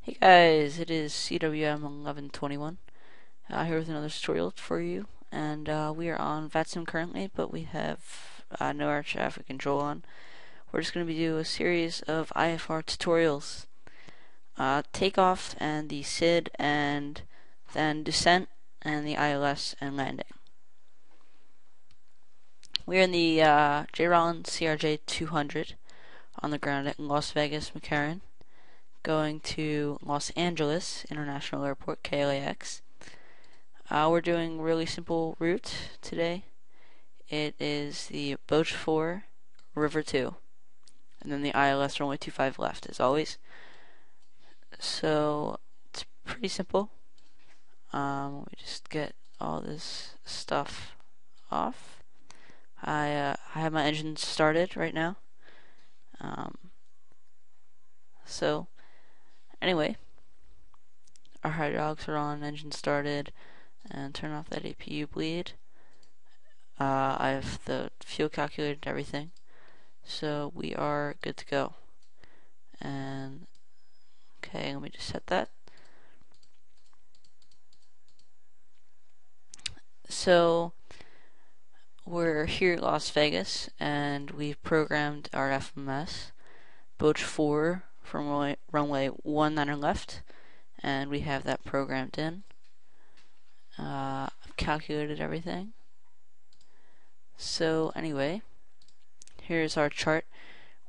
Hey guys, it is CWM1121 here with another tutorial for you, and we are on VATSIM currently, but we have no air traffic control on. We're just going to be doing a series of IFR tutorials, takeoff and the SID, and then descent and the ILS and landing. We're in the J. Rollins CRJ 200 on the ground at Las Vegas McCarran, going to Los Angeles International Airport, KLAX. We're doing a really simple route today. It is the Boat 4, River 2, and then the ILS runway 25 left, as always. So, it's pretty simple. We just get all this stuff off. I have my engine started right now. So, anyway, our hydraulics are on, engine started, and turn off that APU bleed. I have the fuel calculated and everything, so we are good to go. And okay, let me just set that. So we're here at Las Vegas, and we've programmed our FMS, Boat 4 from runway 19 left, and we have that programmed in. I've calculated everything. So anyway, here's our chart.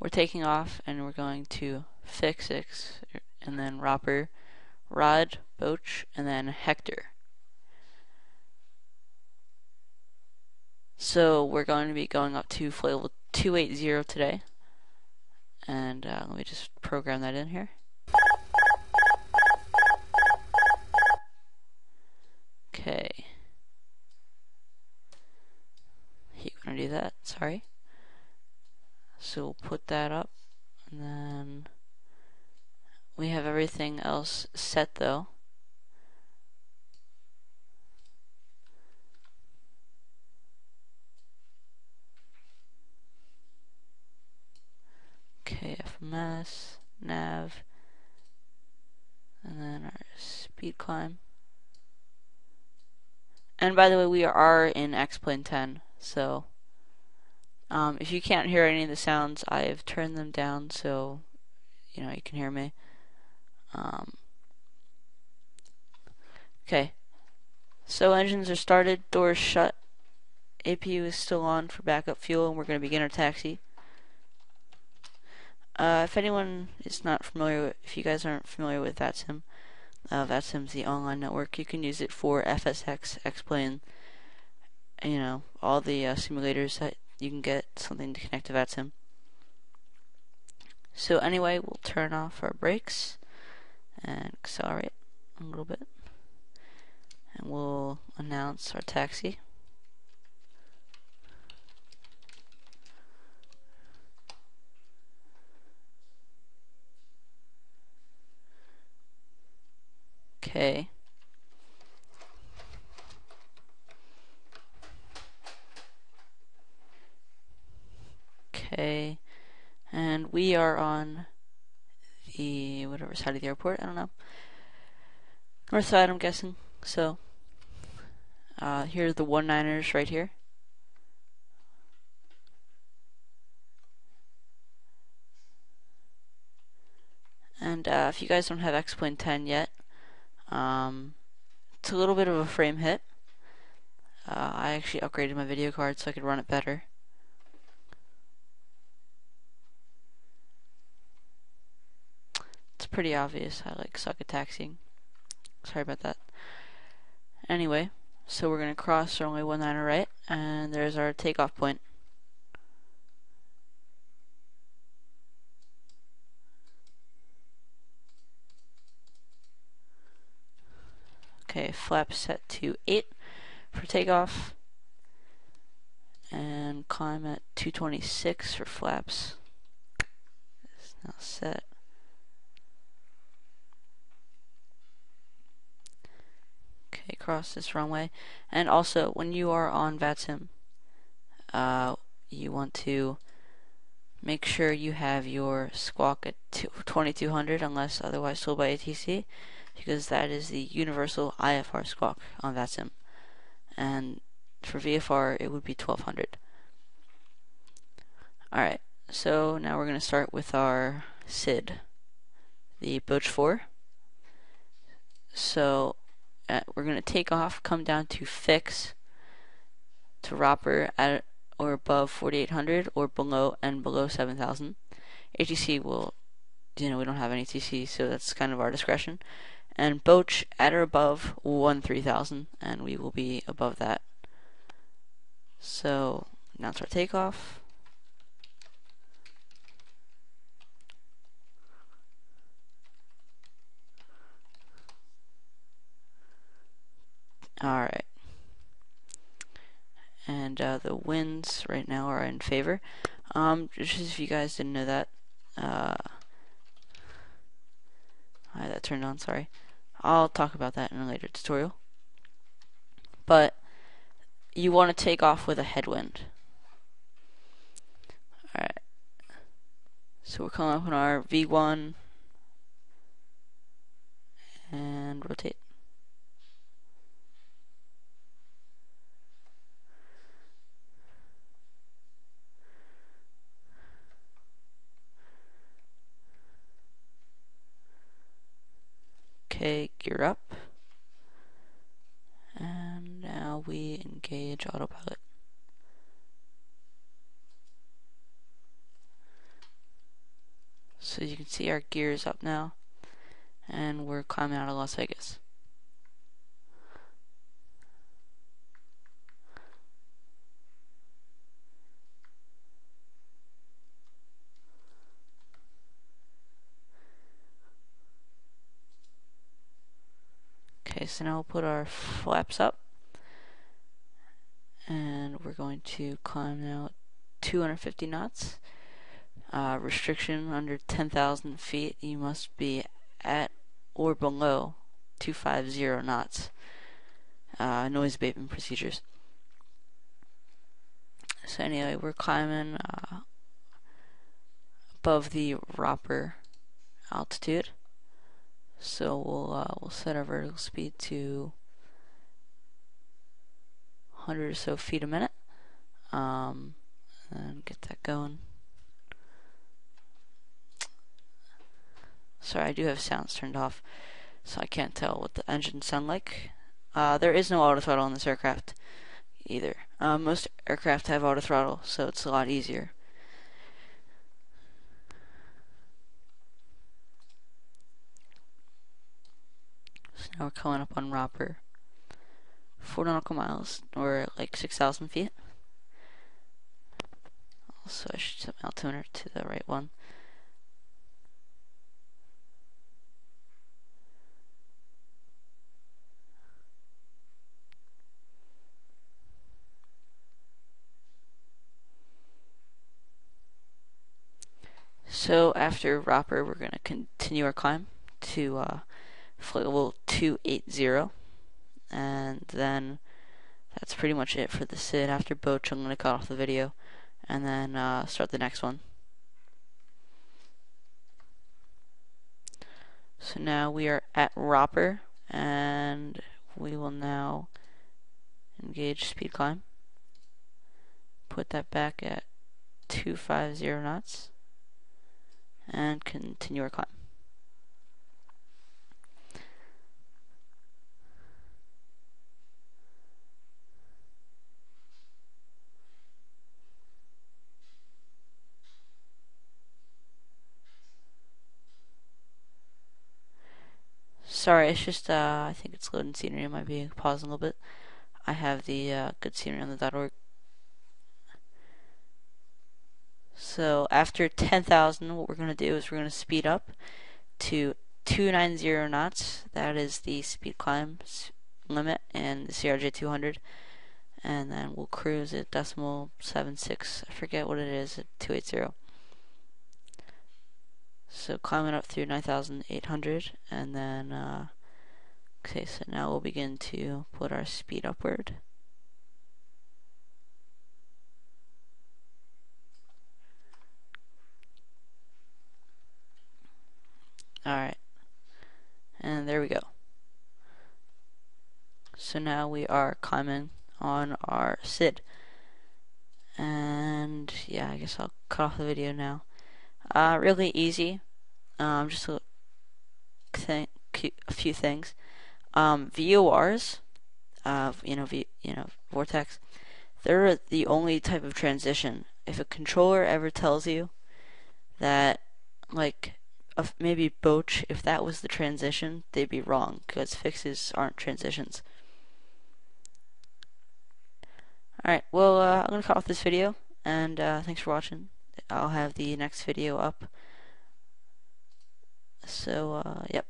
We're taking off, and we're going to fix 6, and then Roper, Rod, Boach, and then Hector. So we're going to be going up to flight level 280 today, and let me just program that in here. Okay. You're gonna do that, sorry. So we'll put that up, and then we have everything else set though. Okay, FMS, nav, and then our speed climb. And by the way, we are in X-Plane 10, so if you can't hear any of the sounds, I've turned them down so you can hear me. Okay, so engines are started, doors shut, APU is still on for backup fuel, and we're going to begin our taxi. If anyone is not familiar, if you guys aren't familiar with VATSIM, VATSIM's the online network. You can use it for FSX, X-Plane, all the simulators that you can get something to connect to VATSIM. So anyway, we'll turn off our brakes and accelerate a little bit, and we'll announce our taxi. Okay. Okay. And we are on the whatever side of the airport, I don't know. North side, I'm guessing. So here are the 19ers right here. And if you guys don't have X-Plane 10 yet, it's a little bit of a frame hit. I actually upgraded my video card so I could run it better. It's pretty obvious. I suck at taxiing. Sorry about that. Anyway, so we're gonna cross runway 19 right, and there's our takeoff point. Okay, flaps set to 8 for takeoff, and climb at 226 for flaps. It's now set. Okay, cross this runway. And also, when you are on VATSIM, you want to Make sure you have your squawk at 2200 unless otherwise told by ATC, because that is the universal IFR squawk on VATSIM. And for VFR, it would be 1200. Alright, so now we're going to start with our SID, the Boch 4. So we're going to take off, come down to fix, to Roper at or above 4800 or below and below 7000. ATC will, we don't have any ATC, so that's kind of our discretion. And Boch at or above 3000, and we will be above that. So now it's our takeoff. Alright. And the winds right now are in favor. Just if you guys didn't know that. That turned on, sorry. I'll talk about that in a later tutorial. But you want to take off with a headwind. Alright. So we're coming up on our V1 and rotate. Okay, gear up. And now we engage autopilot. So you can see our gear is up now, and we're climbing out of Las Vegas. Okay, so now we'll put our flaps up, and we're going to climb now 250 knots. Restriction under 10,000 feet, you must be at or below 250 knots. Noise abatement procedures. So anyway, we're climbing above the Roper altitude. So we'll set our vertical speed to 100 or so feet a minute, and get that going. Sorry, I do have sounds turned off, so I can't tell what the engines sound like. There is no auto throttle on this aircraft either. Most aircraft have auto throttle, so it's a lot easier. So now we're coming up on Roper. 4 nautical miles, or like 6,000 feet. Also, I should set my altimeter to the right one. So after Roper, we're going to continue our climb to flight level 280, and then that's pretty much it for the SID. After Boch, I'm going to cut off the video and then start the next one. So now we are at Roper, and we will now engage speed climb. Put that back at 250 knots and continue our climb. Sorry, it's just I think it's loading scenery. It might be pausing a little bit. I have the good scenery on the .org. So after 10,000, what we're going to do is we're going to speed up to 290 knots. That is the speed climb limit in the CRJ 200. And then we'll cruise at decimal 76. I forget what it is at 280. So climbing up through 9,800, and then okay, so now we'll begin to put our speed upward. Alright, and there we go. So now we are climbing on our SID. And yeah, I guess I'll cut off the video now. Really easy. Just a few things. VORs, Vortex, they're the only type of transition. If a controller ever tells you that, like, maybe Boch, if that was the transition, they'd be wrong, because fixes aren't transitions. Alright, well, I'm going to cut off this video, and thanks for watching. I'll have the next video up. So, yep.